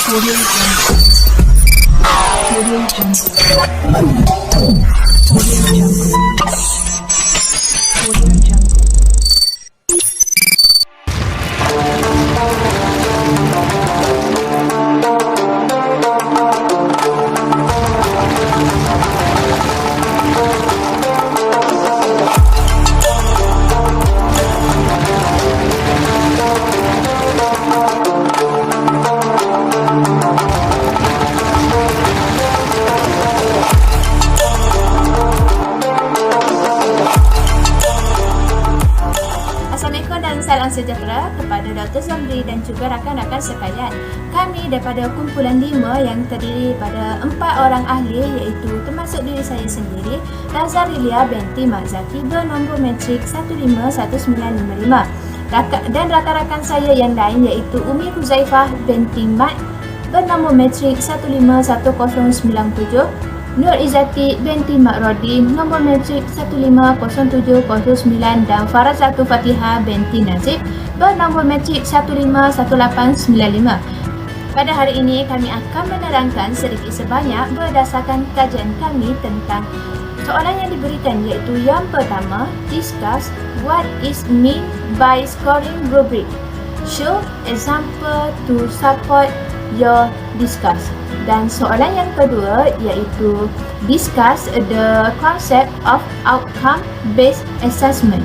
Audio Jungle. Audio Jungle. Audio Jungle. Assalamualaikum dan salam sejahtera kepada Dr. Zamri dan juga rakan-rakan sekalian. Kami daripada kumpulan 5 yang terdiri pada 4 orang ahli iaitu termasuk diri saya sendiri, Razalilia binti Mazaki bernombor matrik 151955. Dan rakan-rakan saya yang lain iaitu Umi Huzaifah binti Mat bernombor matrik 151097, Nur Izzati binti Mak Rodi nombor matrik 150709 dan Farazatu Fatihah binti Nazib bernombor matrik 151895. Pada hari ini kami akan menerangkan sedikit sebanyak berdasarkan kajian kami tentang soalan yang diberikan, iaitu yang pertama, discuss what is mean by scoring rubric. Show example to support your discuss. Dan soalan yang kedua iaitu discuss the concept of outcome based assessment.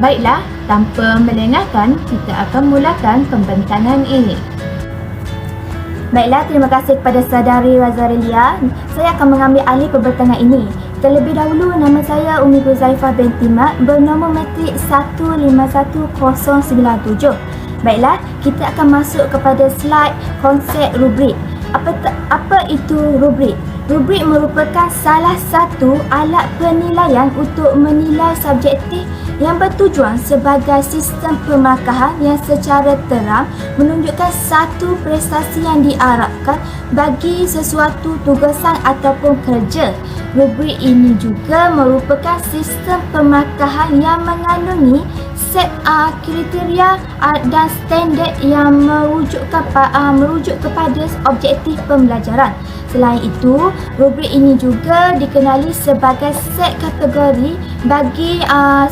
Baiklah, tanpa melengahkan, kita akan mulakan pembentangan ini. Baiklah, terima kasih kepada saudari Razalilia. Saya akan mengambil alih pembentangan ini. Terlebih dahulu, nama saya Umi Huzaifah binti Mat bernombor matrik 151097. Baiklah, kita akan masuk kepada slide konsep rubrik. Apa itu rubrik? Rubrik merupakan salah satu alat penilaian untuk menilai subjektif yang bertujuan sebagai sistem pemarkahan yang secara terang menunjukkan satu prestasi yang diharapkan bagi sesuatu tugasan ataupun kerja. Rubrik ini juga merupakan sistem pemarkahan yang mengandungi set kriteria dan standard yang merujuk kepada objektif pembelajaran. Selain itu, rubrik ini juga dikenali sebagai set kategori bagi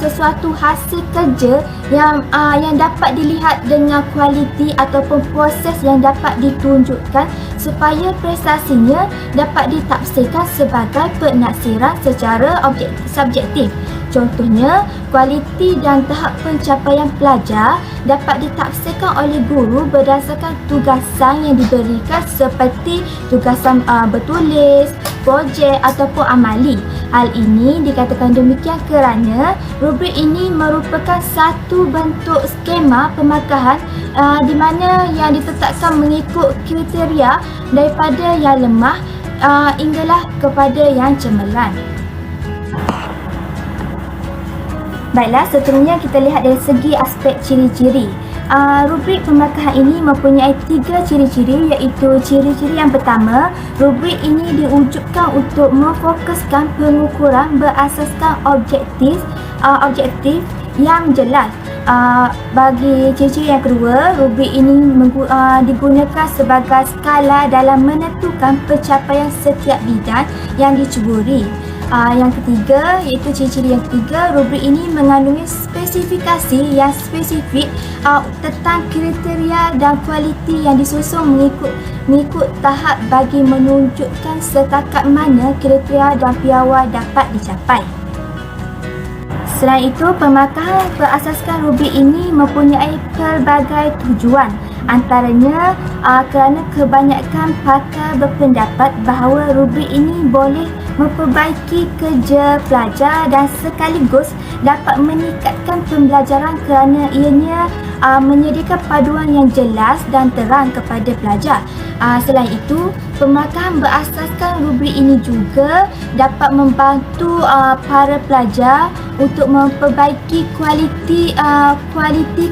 sesuatu hasil kerja yang dapat dilihat dengan kualiti ataupun proses yang dapat ditunjukkan supaya prestasinya dapat ditafsirkan sebagai penaksiran secara subjektif. Contohnya, kualiti dan tahap pencapaian pelajar dapat ditafsirkan oleh guru berdasarkan tugasan yang diberikan seperti tugasan bertulis, projek ataupun amali. Hal ini dikatakan demikian kerana rubrik ini merupakan satu bentuk skema pemarkahan di mana yang ditetapkan mengikut kriteria daripada yang lemah hinggalah kepada yang cemerlang. Baiklah, seterusnya kita lihat dari segi aspek ciri-ciri. Rubrik pemarkahan ini mempunyai 3 ciri-ciri, iaitu ciri-ciri yang pertama, rubrik ini diwujudkan untuk memfokuskan pengukuran berasaskan objektif yang jelas. Bagi ciri-ciri yang kedua, rubrik ini digunakan sebagai skala dalam menentukan pencapaian setiap bidang yang dicuburi. Yang ketiga, iaitu ciri-ciri yang ketiga, rubrik ini mengandungi spesifikasi yang spesifik tentang kriteria dan kualiti yang disusun mengikut tahap bagi menunjukkan setakat mana kriteria dan piawai dapat dicapai. Selain itu, pemarkahan berasaskan rubrik ini mempunyai pelbagai tujuan. Antaranya kerana kebanyakan pakar berpendapat bahawa rubrik ini boleh memperbaiki kerja pelajar dan sekaligus dapat meningkatkan pembelajaran kerana ianya menyediakan paduan yang jelas dan terang kepada pelajar. Selain itu, pemarkahan berasaskan rubrik ini juga dapat membantu para pelajar untuk memperbaiki kualiti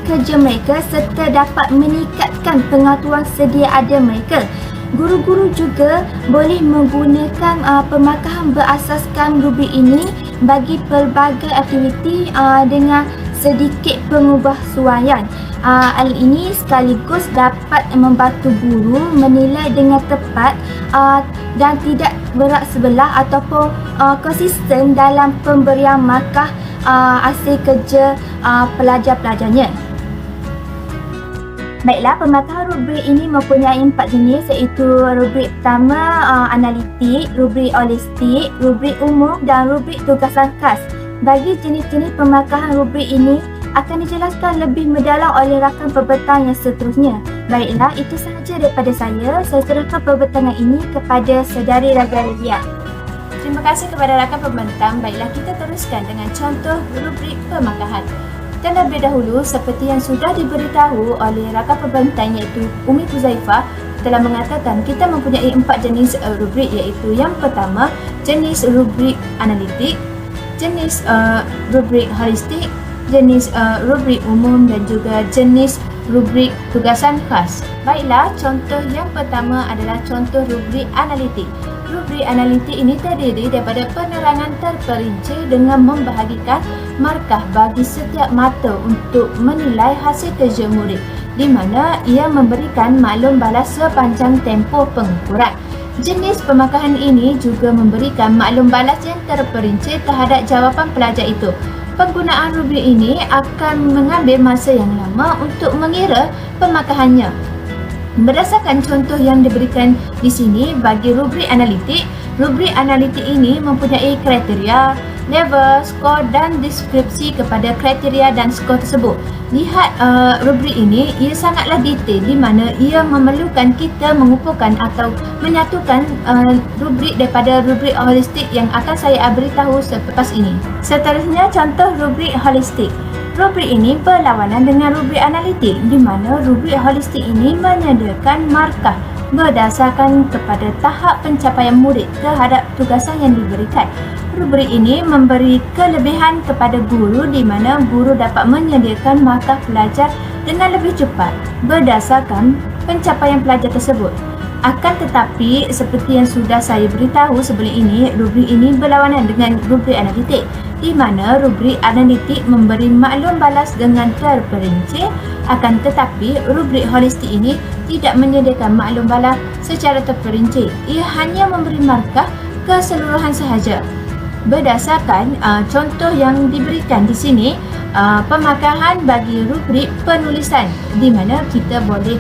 kerja mereka serta dapat meningkatkan pengetahuan sedia ada mereka. Guru-guru juga boleh menggunakan pemarkahan berasaskan rubrik ini bagi pelbagai aktiviti dengan sedikit pengubahsuaian. Hal ini sekaligus dapat membantu guru menilai dengan tepat dan tidak berat sebelah ataupun konsisten dalam pemberian markah hasil kerja pelajar-pelajarnya. Baiklah, pemarkahan rubrik ini mempunyai 4 jenis, iaitu rubrik pertama analitik, rubrik holistik, rubrik umum dan rubrik tugasan khas. Bagi jenis-jenis pemarkahan rubrik ini akan dijelaskan lebih mendalam oleh rakan pembentang yang seterusnya. Baiklah, itu sahaja daripada saya. Saya serahkan pembentangan ini kepada Saudari Razalia. Terima kasih kepada rakan pembentang. Baiklah, kita teruskan dengan contoh rubrik pemarkahan. Terlebih dahulu, seperti yang sudah diberitahu oleh rakan pembentang iaitu Umi Huzaifah telah mengatakan kita mempunyai 4 jenis rubrik, iaitu yang pertama jenis rubrik analitik, jenis rubrik holistik, jenis rubrik umum dan juga jenis rubrik tugasan khas. Baiklah, contoh yang pertama adalah contoh rubrik analitik. Rubrik analitik ini terdiri daripada penerangan terperinci dengan membahagikan markah bagi setiap mata untuk menilai hasil kerja murid, di mana ia memberikan maklum balas sepanjang tempoh pengukuran. Jenis pemarkahan ini juga memberikan maklum balas yang terperinci terhadap jawapan pelajar itu. Penggunaan rubrik ini akan mengambil masa yang lama untuk mengira pemarkahannya. Berdasarkan contoh yang diberikan di sini bagi rubrik analitik ini mempunyai kriteria, level, skor dan deskripsi kepada kriteria dan skor tersebut. Lihat rubrik ini, ia sangatlah detail di mana ia memerlukan kita mengumpulkan atau menyatukan rubrik daripada rubrik holistik yang akan saya beritahu selepas ini. Seterusnya, contoh rubrik holistik. Rubrik ini berlawanan dengan rubrik analitik, di mana rubrik holistik ini menyediakan markah berdasarkan kepada tahap pencapaian murid terhadap tugasan yang diberikan. Rubrik ini memberi kelebihan kepada guru, di mana guru dapat menyediakan markah pelajar dengan lebih cepat berdasarkan pencapaian pelajar tersebut. Akan tetapi, seperti yang sudah saya beritahu sebelum ini, rubrik ini berlawanan dengan rubrik analitik, di mana rubrik analitik memberi maklum balas dengan terperinci. Akan tetapi, rubrik holistik ini tidak menyediakan maklum balas secara terperinci. Ia hanya memberi markah keseluruhan sahaja. Berdasarkan contoh yang diberikan di sini, pemarkahan bagi rubrik penulisan, di mana kita boleh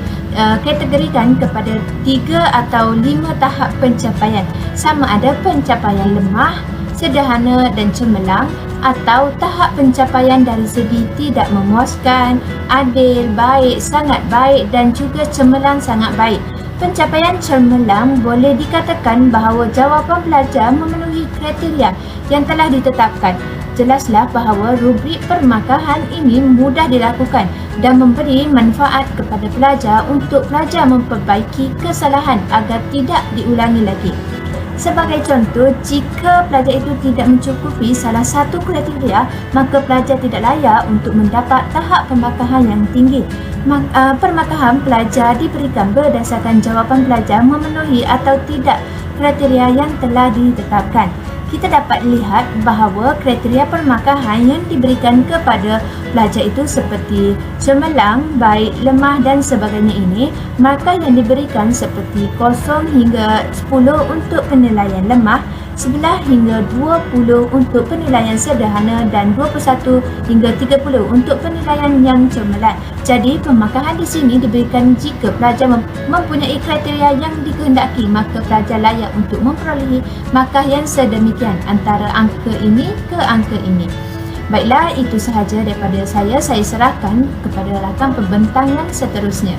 kategorikan kepada 3 atau 5 tahap pencapaian, sama ada pencapaian lemah, sederhana dan cemerlang, atau tahap pencapaian dari segi tidak memuaskan, adil, baik, sangat baik dan juga cemerlang sangat baik. Pencapaian cemerlang boleh dikatakan bahawa jawapan pelajar memenuhi kriteria yang telah ditetapkan. Jelaslah bahawa rubrik permarkahan ini mudah dilakukan dan memberi manfaat kepada pelajar untuk pelajar memperbaiki kesalahan agar tidak diulangi lagi. Sebagai contoh, jika pelajar itu tidak mencukupi salah satu kriteria, maka pelajar tidak layak untuk mendapat tahap pemarkahan yang tinggi. Permarkahan pelajar diberikan berdasarkan jawapan pelajar memenuhi atau tidak kriteria yang telah ditetapkan. Kita dapat lihat bahawa kriteria permarkahan yang diberikan kepada pelajar itu seperti cemerlang, baik, lemah dan sebagainya ini. Markah yang diberikan seperti 0 hingga 10 untuk penilaian lemah, 11 hingga 20 untuk penilaian sederhana dan 21 hingga 30 untuk penilaian yang cemerlang. Jadi, pemarkahan di sini diberikan jika pelajar mempunyai kriteria yang dikehendaki, maka pelajar layak untuk memperolehi markah yang sedemikian antara angka ini ke angka ini. Baiklah, itu sahaja daripada saya. Saya serahkan kepada rakan pembentang yang seterusnya.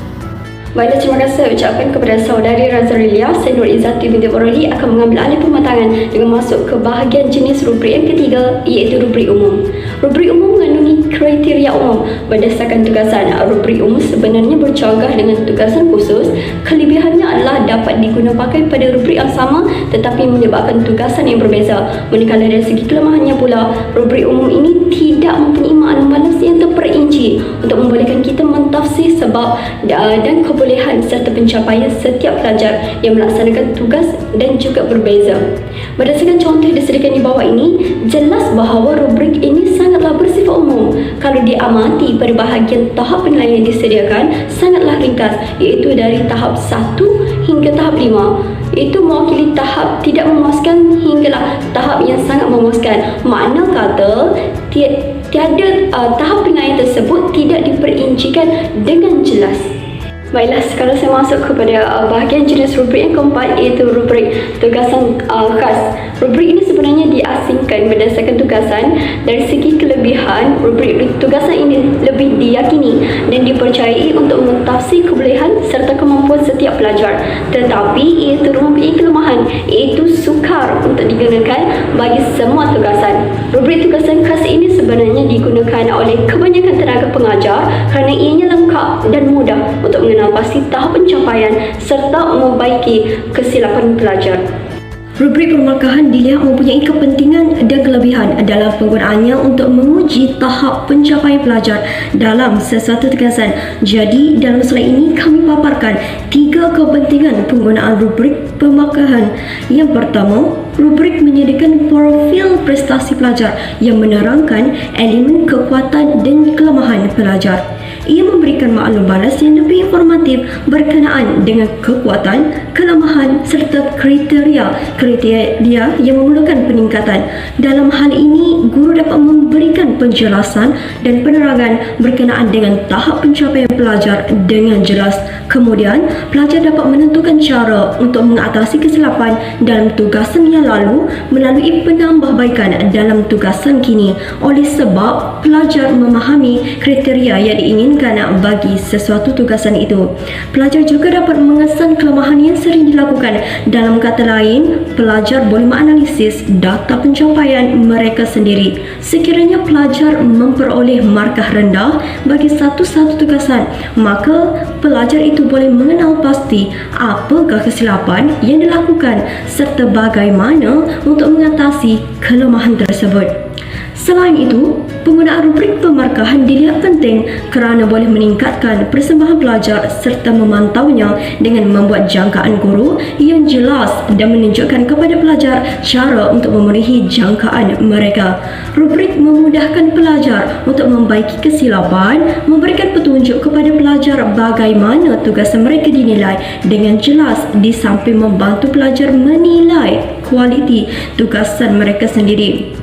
Baiklah, terima kasih saya ucapkan kepada Saudari Razalia. Saya Nur Izzati binti Boroli akan mengambil alih pembatangan dengan masuk ke bahagian jenis rubrik yang ketiga, iaitu rubrik umum. Rubrik umum mengandungi kriteria umum berdasarkan tugasan. Rubrik umum sebenarnya bercanggah dengan tugasan khusus. Kelebihannya adalah dapat digunakan pakai pada rubrik yang sama tetapi menyebabkan tugasan yang berbeza. Manakala dari segi kelemahannya pula, rubrik umum ini tidak mempunyai maklum balas yang terperinci untuk membolehkan kita mentafsir sebab dan kebolehan serta pencapaian setiap pelajar yang melaksanakan tugas dan juga berbeza. Berdasarkan contoh yang disediakan di bawah ini, jelas bahawa rubrik ini sangatlah bersifat umum. Kalau diamati pada bahagian tahap penilaian yang disediakan, sangatlah ringkas, iaitu dari tahap 1 hingga tahap 5. Itu mewakili tahap tidak memuaskan hinggalah tahap yang sangat memuaskan. Makna kata tiada tahap penilaian tersebut tidak diperincikan dengan jelas. Baiklah, sekarang saya masuk kepada bahagian jenis rubrik yang keempat, iaitu rubrik tugasan khas. Rubrik ini sebenarnya diasingkan berdasarkan tugasan. Dari segi kelebihan, rubrik tugasan ini lebih diyakini dan dipercayai untuk mentafsir kebolehan serta kemampuan setiap pelajar. Tetapi iaitu mempunyai kelemahan, iaitu sukar untuk digunakan bagi semua tugasan. Rubrik tugasan khas ini sebenarnya digunakan oleh kebanyakan tenaga pengajar kerana ianya lengkap dan mudah untuk mengenal pasti tahap pencapaian serta membaiki kesilapan pelajar. Rubrik permarkahan dilihat mempunyai kepentingan dan kelebihan dalam penggunaannya untuk menguji tahap pencapaian pelajar dalam sesuatu tugasan. Jadi, dalam slide ini kami paparkan 3 kepentingan penggunaan rubrik permarkahan. Yang pertama, rubrik menyediakan profil prestasi pelajar yang menerangkan elemen kekuatan dan kelemahan pelajar. Ia memberikan maklum balas yang lebih informatif berkenaan dengan kekuatan, kelemahan serta kriteria yang memerlukan peningkatan. Dalam hal ini, guru dapat memberikan penjelasan dan penerangan berkenaan dengan tahap pencapaian pelajar dengan jelas. Kemudian, pelajar dapat menentukan cara untuk mengatasi kesilapan dalam tugasan yang lalu melalui penambahbaikan dalam tugasan kini. Oleh sebab, pelajar memahami kriteria yang diinginkan bagi sesuatu tugasan itu. Pelajar juga dapat mengesan kelemahan yang sering dilakukan. Dalam kata lain, pelajar boleh menganalisis data pencapaian mereka sendiri. Sekiranya pelajar memperoleh markah rendah bagi satu tugasan, maka pelajar itu boleh mengenal pasti apakah kesilapan yang dilakukan serta bagaimana untuk mengatasi kelemahan tersebut. Selain itu, penggunaan rubrik pemarkahan dilihat penting kerana boleh meningkatkan persembahan pelajar serta memantaunya dengan membuat jangkaan guru yang jelas dan menunjukkan kepada pelajar cara untuk memenuhi jangkaan mereka. Rubrik memudahkan pelajar untuk membaiki kesilapan, memberikan petunjuk kepada pelajar bagaimana tugasan mereka dinilai dengan jelas di samping membantu pelajar menilai kualiti tugasan mereka sendiri.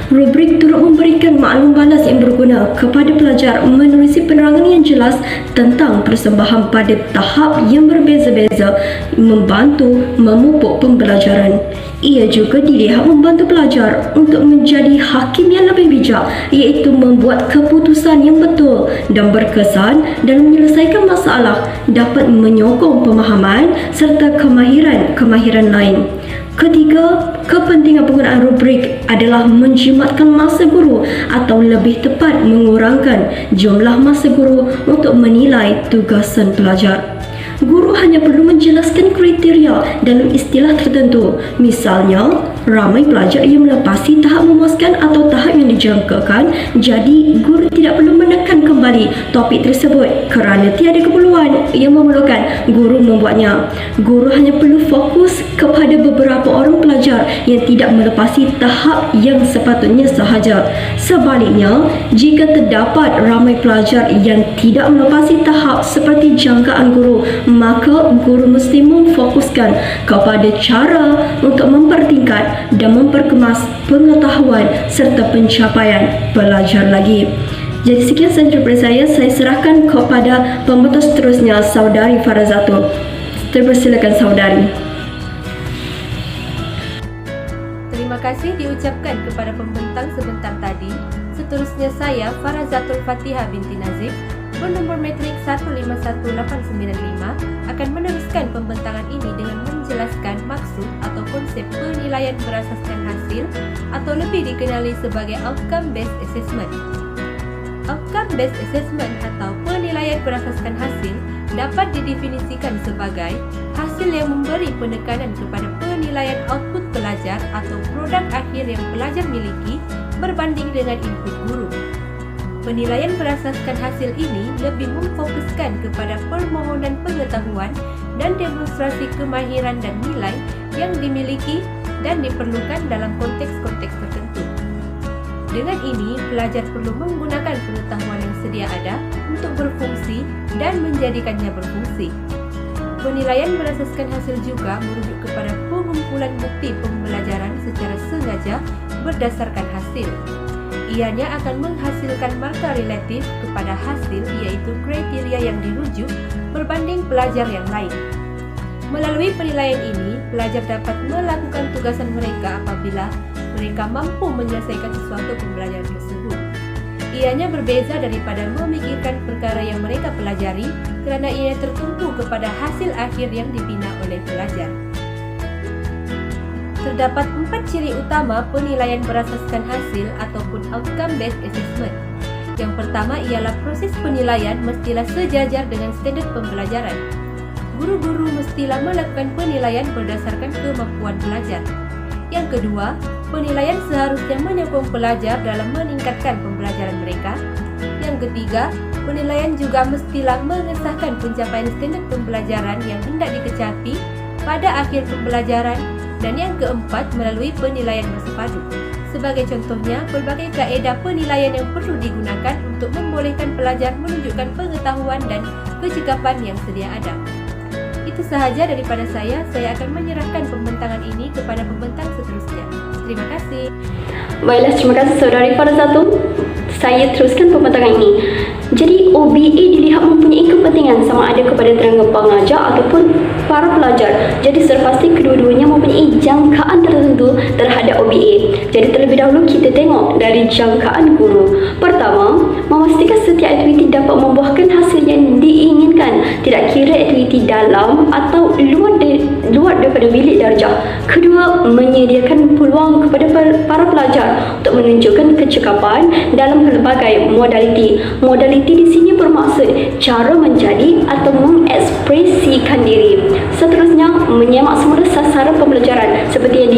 Rubrik turut memberikan maklum balas yang berguna kepada pelajar menerusi penerangan yang jelas tentang persembahan pada tahap yang berbeza-beza, membantu memupuk pembelajaran. Ia juga dilihat membantu pelajar untuk menjadi hakim yang lebih bijak, iaitu membuat keputusan yang betul dan berkesan dalam menyelesaikan masalah, dapat menyokong pemahaman serta kemahiran lain. Ketiga, kepentingan penggunaan rubrik adalah menjimatkan masa guru atau lebih tepat mengurangkan jumlah masa guru untuk menilai tugasan pelajar. Guru hanya perlu menjelaskan kriteria dalam istilah tertentu. Misalnya, ramai pelajar yang melepasi tahap memuaskan atau tahap yang dijangkakan, jadi guru tidak perlu menekan kembali topik tersebut kerana tiada keperluan yang memerlukan guru membuatnya. Guru hanya perlu fokus kepada beberapa orang pelajar yang tidak melepasi tahap yang sepatutnya sahaja. Sebaliknya, jika terdapat ramai pelajar yang tidak melepasi tahap seperti jangkaan guru, maka guru mesti memfokuskan kepada cara untuk mempertingkat dan memperkemas pengetahuan serta pencapaian pelajar lagi. Jadi sekian sahaja daripada saya serahkan kepada pembentas seterusnya, Saudari Farazatul. Terpersilakan saudari. Terima kasih diucapkan kepada pembentang sebentar tadi. Seterusnya saya, Farazatul Fatihah binti Nazif, bernombor matrik 151895, akan meneruskan pembentangan ini dengan menjelaskan maksud atau konsep penilaian berasaskan hasil atau lebih dikenali sebagai Outcome Based Assessment. Outcome Based Assessment atau penilaian berasaskan hasil dapat didefinisikan sebagai hasil yang memberi penekanan kepada penilaian output pelajar atau produk akhir yang pelajar miliki berbanding dengan input guru. Penilaian berasaskan hasil ini lebih memfokuskan kepada permohonan pengetahuan dan demonstrasi kemahiran dan nilai yang dimiliki dan diperlukan dalam konteks-konteks tertentu. Dengan ini, pelajar perlu menggunakan pengetahuan yang sedia ada untuk berfungsi dan menjadikannya berfungsi. Penilaian berasaskan hasil juga merujuk kepada pengumpulan bukti pembelajaran secara sengaja berdasarkan hasil. Ianya akan menghasilkan markah relatif kepada hasil, iaitu kriteria yang dirujuk berbanding pelajar yang lain. Melalui penilaian ini, pelajar dapat melakukan tugasan mereka apabila mereka mampu menyelesaikan sesuatu pembelajaran tersebut. Ianya berbeza daripada memikirkan perkara yang mereka pelajari kerana ia tertumpu kepada hasil akhir yang dibina oleh pelajar. Terdapat 4 ciri utama penilaian berasaskan hasil ataupun outcome-based assessment. Yang pertama ialah proses penilaian mestilah sejajar dengan standard pembelajaran. Guru-guru mestilah melakukan penilaian berdasarkan kemampuan pelajar. Yang kedua, penilaian seharusnya menyokong pelajar dalam meningkatkan pembelajaran mereka. Yang ketiga, penilaian juga mestilah mengesahkan pencapaian standard pembelajaran yang hendak dikecapi pada akhir pembelajaran. Dan yang keempat, melalui penilaian bersepadu. Sebagai contohnya, pelbagai kaedah penilaian yang perlu digunakan untuk membolehkan pelajar menunjukkan pengetahuan dan kecekapan yang sedia ada. Itu sahaja daripada saya akan menyerahkan pembentangan ini kepada pembentang seterusnya. Terima kasih. Baiklah, terima kasih saudari Farzatu. Saya teruskan pembentangan ini. Jadi OBE dilihat mempunyai kepentingan sama ada kepada tenaga pengajar ataupun para pelajar. Jadi sudah pasti kedua-duanya mempunyai jangkaan tertentu terhadap OBE. Jadi terlebih dahulu kita tengok dari jangkaan guru. Pertama, memastikan setiap aktiviti dapat membuahkan hasil yang diinginkan, tidak kira aktiviti dalam atau luar daripada bilik darjah. Kedua, menyediakan peluang kepada para pelajar untuk menunjukkan kecekapan dalam pelbagai modaliti. Modaliti di sini bermaksud cara menjadi atau mengekspresikan diri. Seterusnya, menyemak semula sasaran pembelajaran seperti yang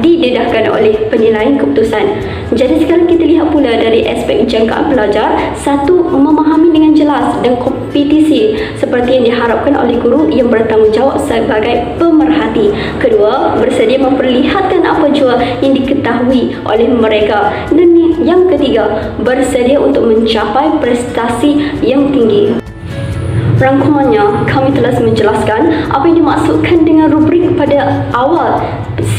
didedahkan oleh penilaian keputusan. Jadi sekarang kita lihat pula dari aspek jangkaan pelajar. Satu, memahami dengan jelas dan kompetisi seperti yang diharapkan oleh guru yang bertanggungjawab sebagai pemerhati. Kedua, bersedia memperlihatkan apa jua yang diketahui oleh mereka. Dan yang ketiga, bersedia untuk mencapai prestasi yang tinggi. Rangkumannya, kami telah menjelaskan apa yang dimaksudkan dengan rubrik pada awal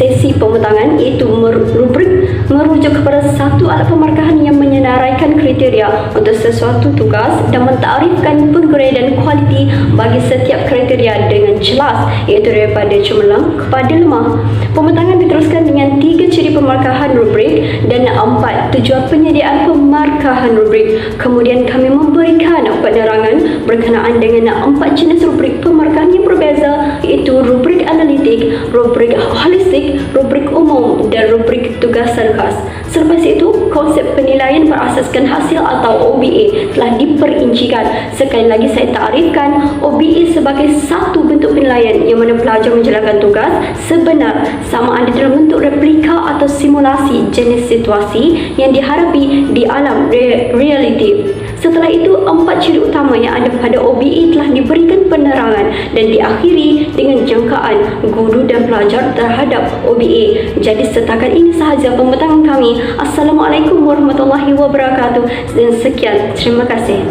sesi pembentangan, iaitu rubrik merujuk kepada satu alat pemarkahan yang menyenaraikan kriteria untuk sesuatu tugas dan mentarifkan penggradean kualiti bagi setiap kriteria dengan jelas, iaitu daripada cemerlang kepada lemah. Pembentangan diteruskan dengan 3 ciri pemarkahan rubrik dan 4 tujuan penyediaan pemarkahan rubrik. Kemudian kami memberikan penerangan berkenaan dengan 4 jenis rubrik pemarkahan yang berbeza, iaitu rubrik analitik, rubrik holistik, rubrik umum dan rubrik tugasan khas. Selepas itu, konsep penilaian berasaskan hasil atau OBE telah diperincikan. Sekali lagi saya takrifkan OBE sebagai satu bentuk penilaian yang mana pelajar menjalankan tugas sebenar sama ada dalam bentuk replika atau simulasi jenis situasi yang dihadapi di alam realiti. Setelah itu, 4 ciri utama yang ada pada OBE telah diberikan penerangan dan diakhiri dengan jangkaan guru dan pelajar terhadap OBE. Jadi setakat ini sahaja pembentangan kami. Assalamualaikum warahmatullahi wabarakatuh dan sekian. Terima kasih.